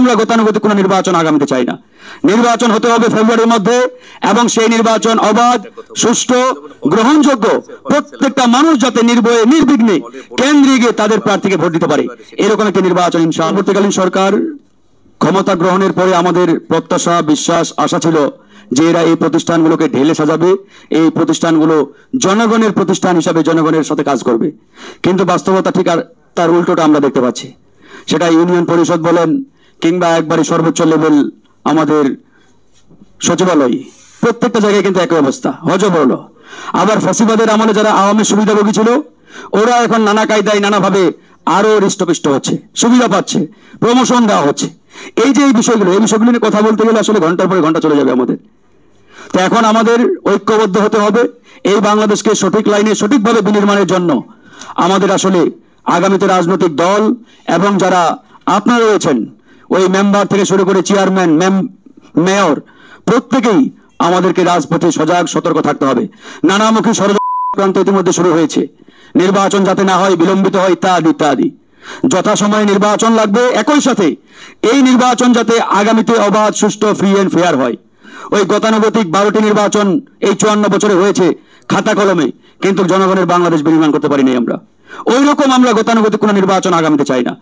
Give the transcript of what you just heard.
আমরা গতানুগতিক কোনো নির্বাচন আগামীতে চাই না। নির্বাচন হতে হবে ফেব্রুয়ারির মধ্যে, এবং সেই নির্বাচন অবাধ, সুষ্ঠু, গ্রহণযোগ্য, প্রত্যেকটা মানুষ যাতে নির্ভয়ে নির্বিঘ্নে কেন্দ্রে গিয়ে তাদের প্রার্থীকে ভোট দিতে পারে, এরকম একটি নির্বাচন ইনশাআল্লাহ। পরবর্তীকালীন সরকার ক্ষমতা গ্রহণের পরে আমাদের প্রত্যাশা, বিশ্বাস, আশা ছিল যে এরা এই প্রতিষ্ঠানগুলোকে ঢেলে সাজাবে, এই প্রতিষ্ঠানগুলো জনগণের প্রতিষ্ঠান হিসাবে জনগণের সাথে কাজ করবে। কিন্তু বাস্তবতা ঠিক আর তার উল্টোটা আমরা দেখতে পাচ্ছি। সেটা ইউনিয়ন পরিষদ বলেন কিংবা একবারে সর্বোচ্চ লেভেল আমাদের সচিবালয়, প্রত্যেকটা জায়গায় কিন্তু একই অবস্থা, হজবরল। আবার ফ্যাসিবাদের আমলে যারা আওয়ামী সুবিধাভোগী ছিল, ওরা এখন নানা কায়দায় নানাভাবে আরো হৃষ্টপুষ্ট হচ্ছে, সুবিধা পাচ্ছে, প্রমোশন দেওয়া হচ্ছে। এই যে এই বিষয়গুলো নিয়ে কথা বলতে গেলে আসলে ঘন্টার পরে ঘন্টা চলে যাবে আমাদের। তো এখন আমাদের ঐক্যবদ্ধ হতে হবে। এই বাংলাদেশকে সঠিক লাইনে সঠিকভাবে বিনির্মাণের জন্য আমাদের আসলে আগামীতে রাজনৈতিক দল এবং যারা আপনারা রয়েছেন, ওই মেম্বার থেকে শুরু করে চেয়ারম্যান, মেয়র, প্রত্যেকেই আমাদেরকে রাজপথে সজাগ সতর্ক থাকতে হবে। নানামুখী ষড়যন্ত্র ইতিমধ্যে শুরু হয়েছে, নির্বাচন যাতে না হয়, বিলম্বিত হয়, ইত্যাদি ইত্যাদি। যথাসময়ে নির্বাচন লাগবে, একই সাথে এই নির্বাচন যাতে আগামীতে অবাধ, সুষ্ঠু, ফ্রি এন্ড ফেয়ার হয়। ওই গতানুগতিক 12টি নির্বাচন এই 54 বছরে হয়েছে খাতা কলমে, কিন্তু জনগণের বাংলাদেশ বিনির্মাণ করতে পারি নাই আমরা। ওই রকম আমরা গতানুগতিক কোনো নির্বাচন আগামীতে চাই না।